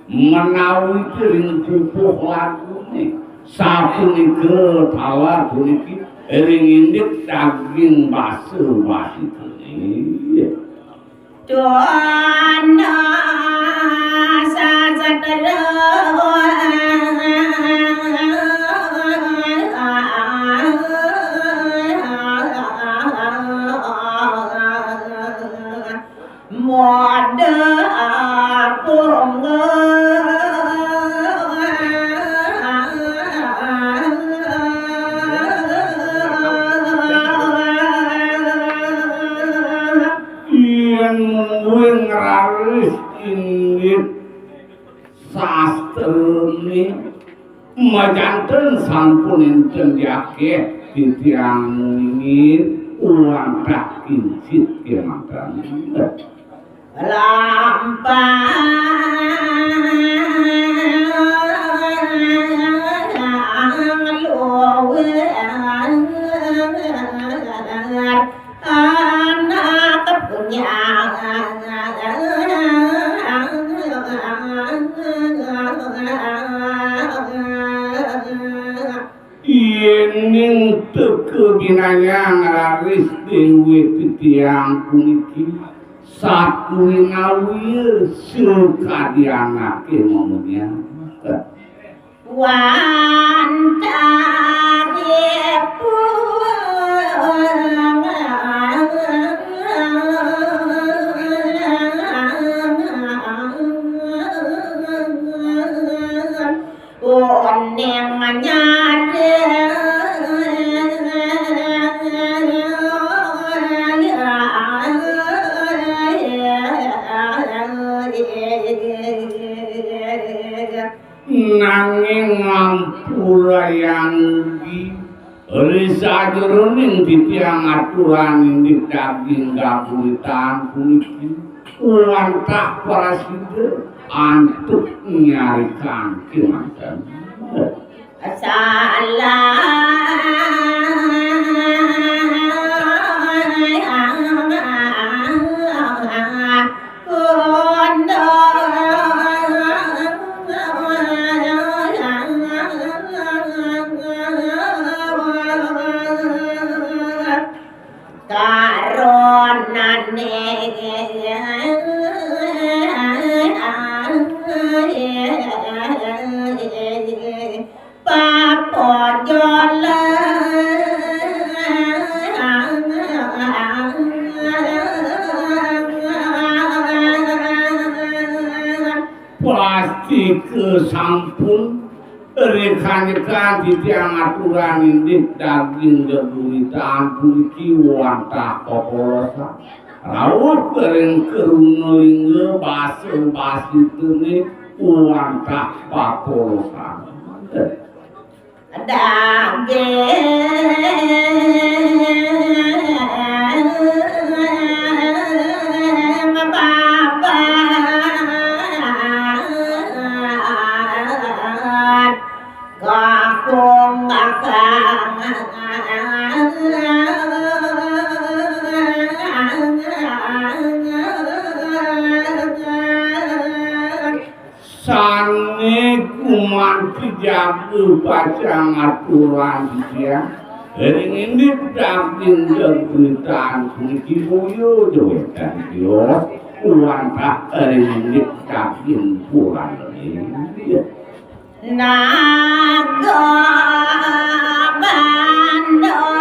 menawi ring pupuh lakune sapunika tawar puniki ring indik daging baso wasitune doana sasatara mode apung ngraris inggih sastrene majanten sampun enten yakeh titiang ingin ulang daging sit mantan lampang luwe anak punya kinanya ngararis dewe titiang puniki satu ngawil sekadianake momennya nanging ngampura yang ugi risa jroning titiang aturan ing daging gabulitan puniki wantah parasida antuk nyarikan kemanten pasti kesampun rekan-rekan titiang aturan indik daging gebulitan puniki wantah popolosa rawuh kering kerungelinge baso basitune wantah popolosa sange kuman dijaga bacang aturan dia ring ini daging gebulitan puniki boyo jowetan kios wantah ring ini daging puran naga bandong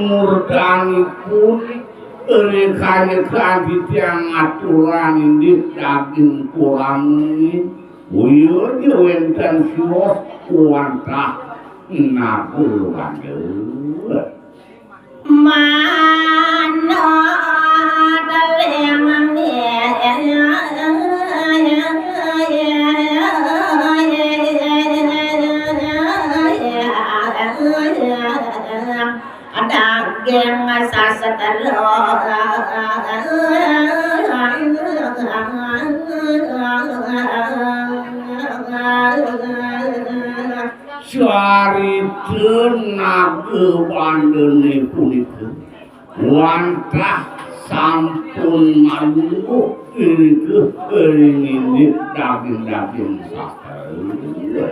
murdanipun rekan-rekan titiang aturan indik daging kurangi uyo wenten sios wantah nabul wandel mano dalem daging sasatelo Suarikeun naga bandene punika wantah sampun malungguh ing indik daging-daging sastra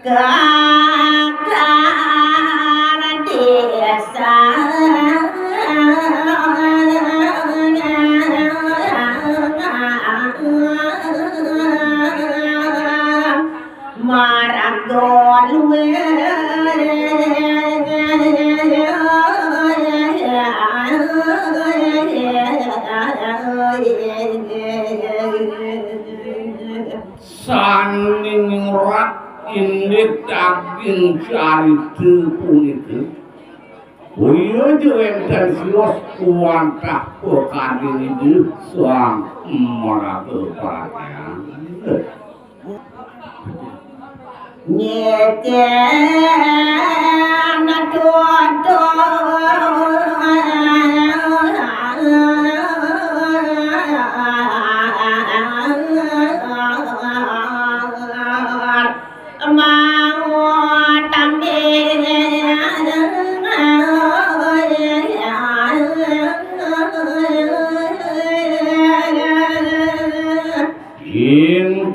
kakar desa maragon saning rak indik daging carite punika uyo wenten sios wantah pokadin itu suang maraga paranya nyeten dodo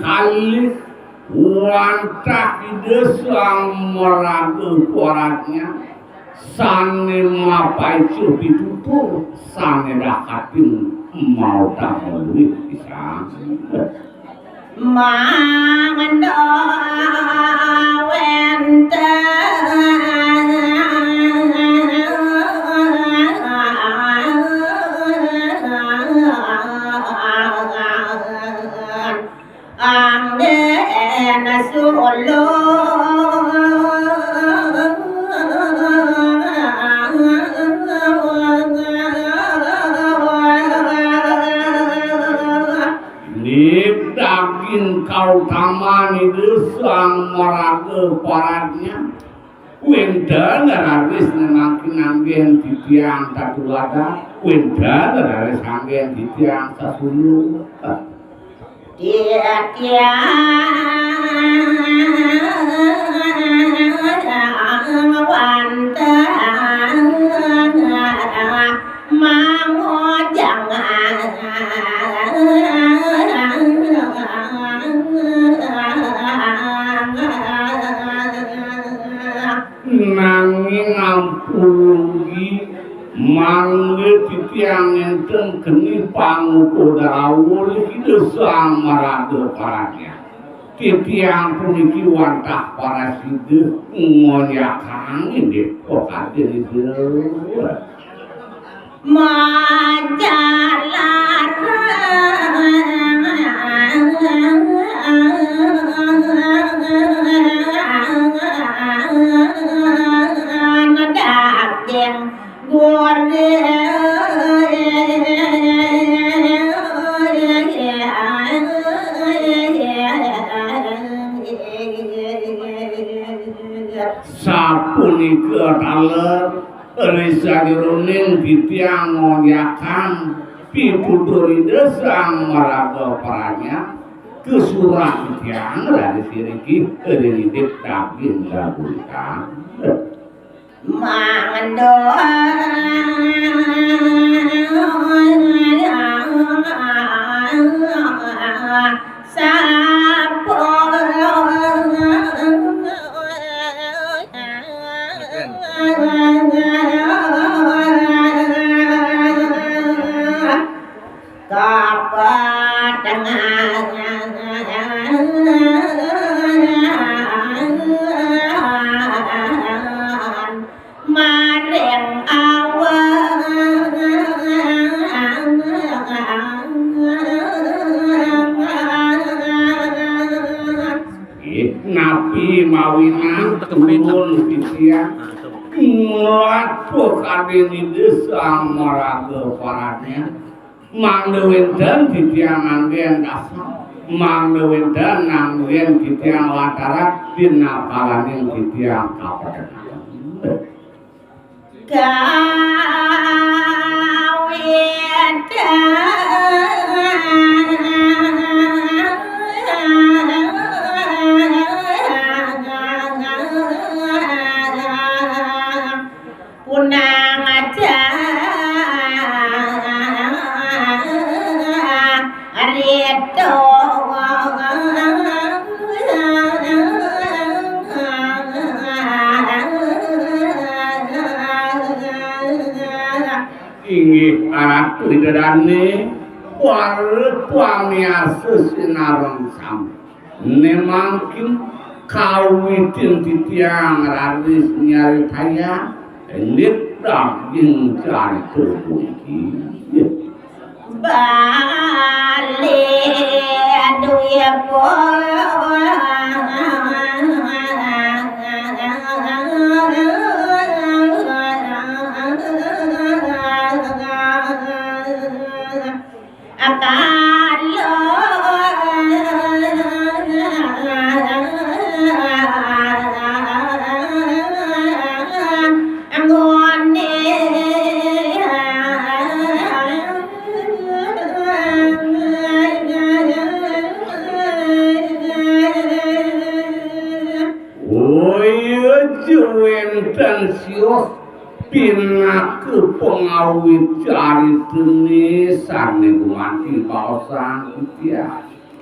kali wantah ide sang meragu koratnya sane mapai cubi tutur sane dakatin mau tak duit bisa mangendo wente solo nik daging kau tamani desang meraga paradnya wenda nararis nemakin anggen di tiang tatulada wenda nararis anggen di tiang sasulu nanging ampulugi mangge titiang enten geni panguku darawul iki sang maraga paranya titiang puniki wantah para side ngonyakang inde pokade itu sapunika taler risa diruning ditiang ngonyakang pituturi desang maraga paranya kesurah ditiang dari siriki rinidip daging gabulkan mangendo napi mawinang turun pisian muat pokadeni desang maraga paradnya mangdewendan ditiang anggen dasar mangdewendan anggen ditiang latarat dina palaning ditiang kapadenan inggih anak lidadane warep pamiarsa sinareng sam nemangkin kawitin titiang raris nyari kaya elit daging cari terpuji balik duya enten sios pinaku pengawit cari tenisan niku mati paosan dia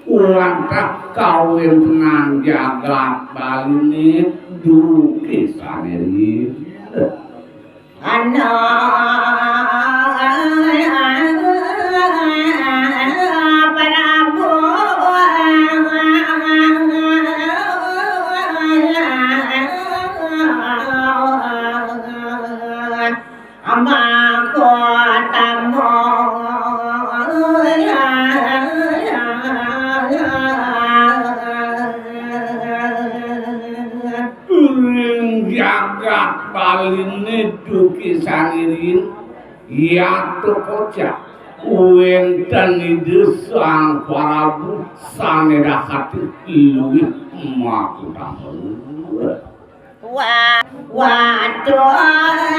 ulantak kawin tenan jagat baline duke saneri jagat baline duki sanirin ya to kocak wenten idesang parabu sanera hati luwih maku tampil waduh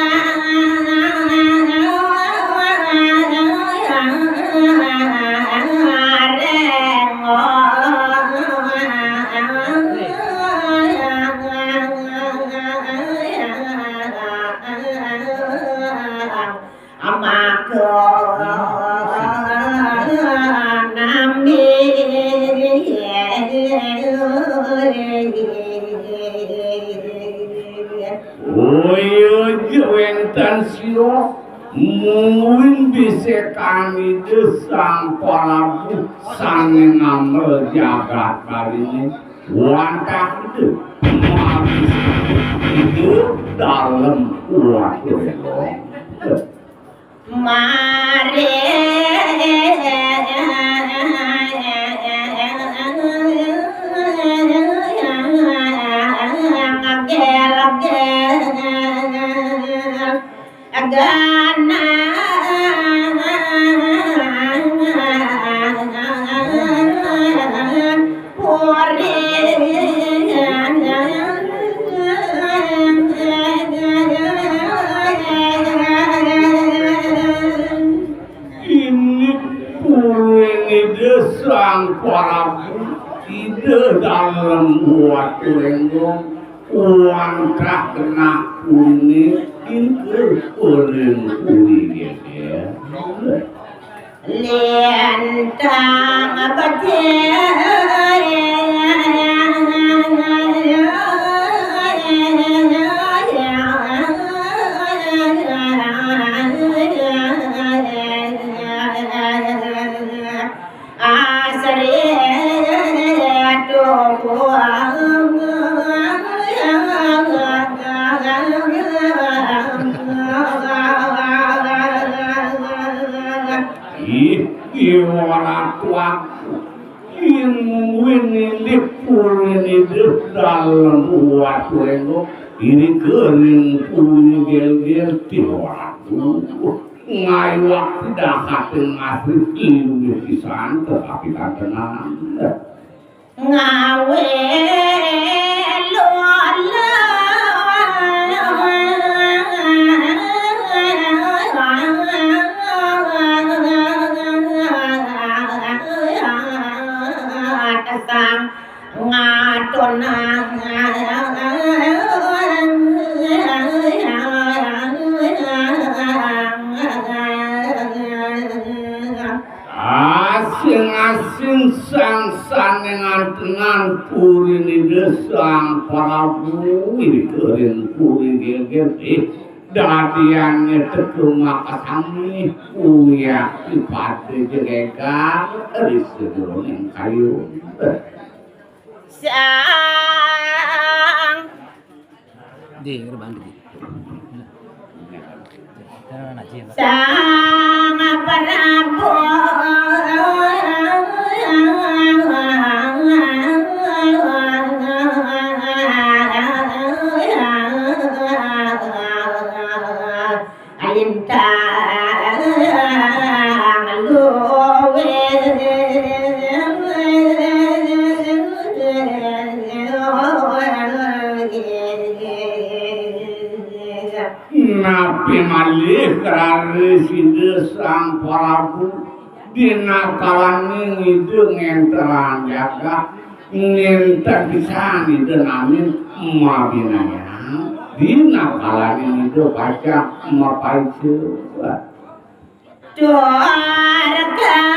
wenten siro mungkin bisa kami desang parabu sanging ngamel jagat baline wantah itu mabis itu dalam uang mari sang parabu ide dalam buat lenggong uang tak kena kuning itu uring kuning ya lentang orang tuaku ini lipur ini dalam buat lenggong ini kering kuning gel-gel tiwatu ngai waktu dahatin ngasih ini kisan tetapi tak tenang ngawe asing-asing sang-sang dengan tenang puri ni desang parabu ini kering puri gel-gel dadiannya terkuma katami uya dipati jegeka di sebelum yang kayu sang di gerbang di sang parabu napi malih kerana sida sang parabu dina kalani ngidung enteran jaga ngenta bisa nidenamin mabinanya dina kalani itu pacak mapai cewa Dwarga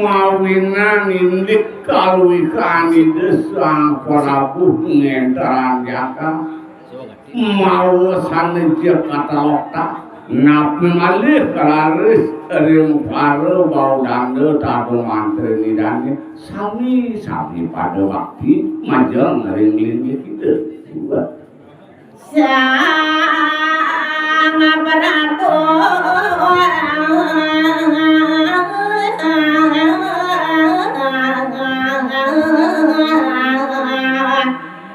mawinan indik kaluikan desang Prabu ngentaran jaka mau saneja kata lokta napi malih kalaris ring paro bau dangde tadu mantri nidane sami pada waktu majeng ring linggih kita Sang Prabu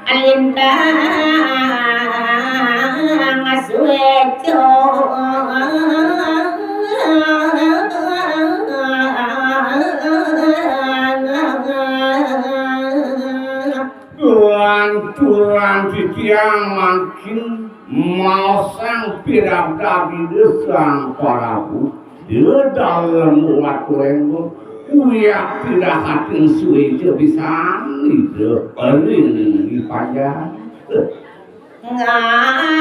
alintang aswejo Tuan titiang makin mau sang pirang-pirang desang Prabu di dalam waktu lenggo kuya tidak hati suwe bisa itu ring dipajak ngaledangi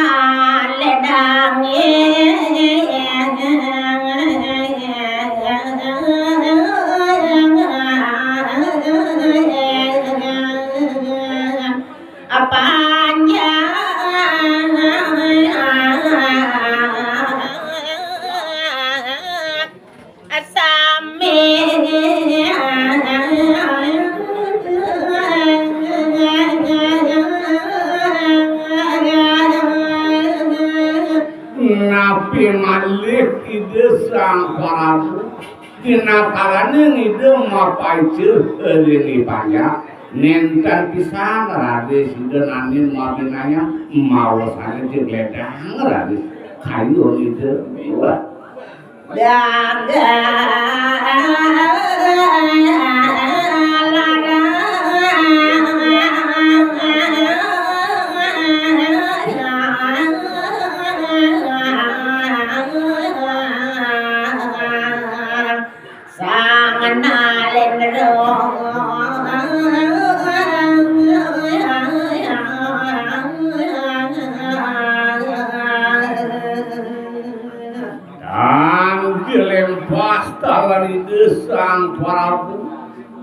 apanya asami napi malik ide sang Prabu dina kalane ide mapai ini banyak nenten pisan rade sidan anin mabinanya mau sana jegledang rade kayu ide Pastalan desang Prabu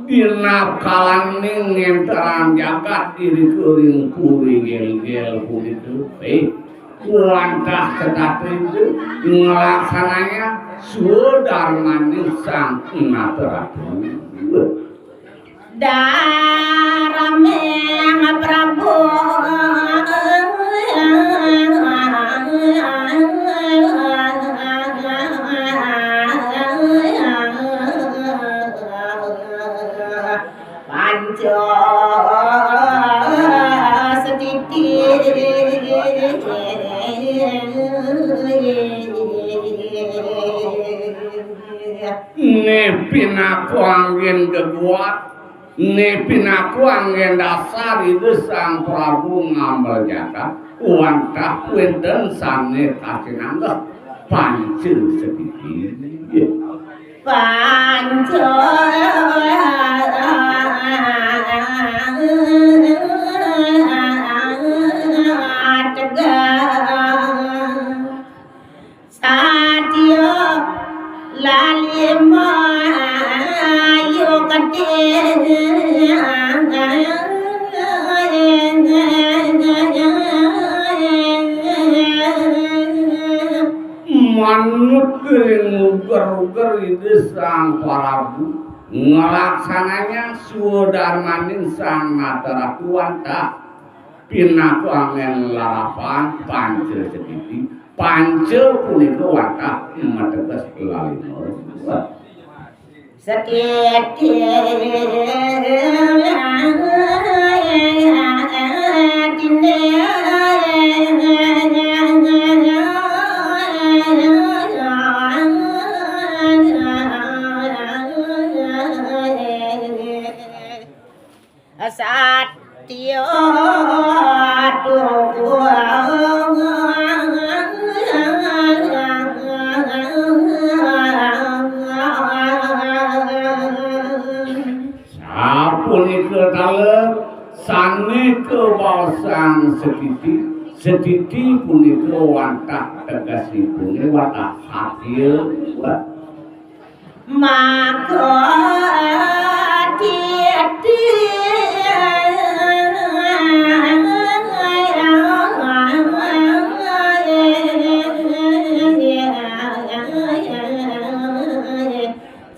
dina kalaning ngenteran jagat diri kuring kuring gel kulitu kuantah tetapi itu ngelaksananya sudar maning sang Prabu Darameng Prabu Panco sedikit nepin aku angin geguat nepin aku angin dasar itu sang Prabu ngambil jatah uantah wenten sane kasih nangga pancil sedikit Panco Sadio lalima yo manut nguger-uger itu sang Prabu ngelaksananya sudar maning sang Ratu wantah pinaku angin larapan pancil sedikit pancil punika watah mateges lalino sedikit Satyo sapunika dalem sane kebawasang sediti punika wantah tegasipun watah satya maka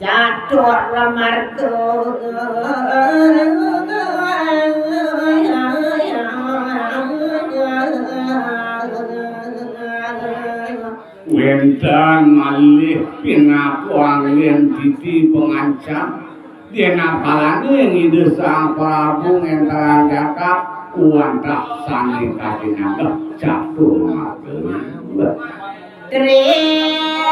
catur lamarku wendan malih pinaku angin titi pengancam dina palane ngide Sang Prabu ngentaran Jagat wantah sane katinangkep catur matur Trekayo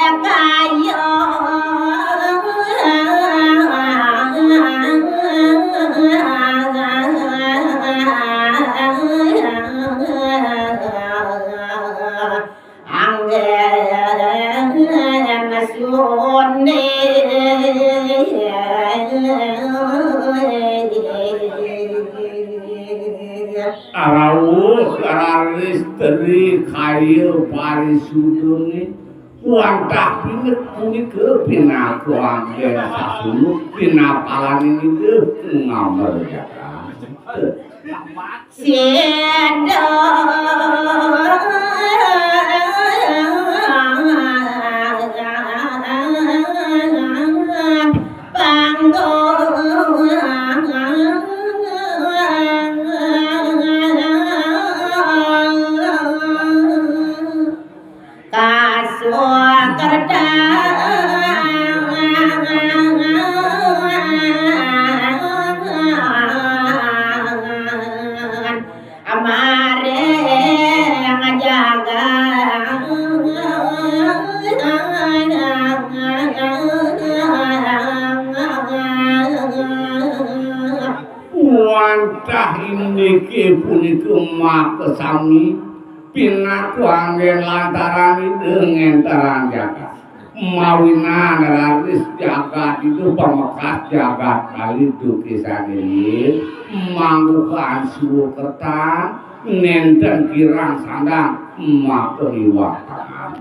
Arawuh kararis teri kayu parisudungi wantah pinget punika pinaku anggen sasunu pinapalan ini ngamel jaka Siendo wantah iniki punika makesami pinaku anggen lantaran dengan terang jagat mawinan raris jagat itu pemekas jagat kali itu kisah ini manggukan suhu ketan nenten kirang sandang makeliwatan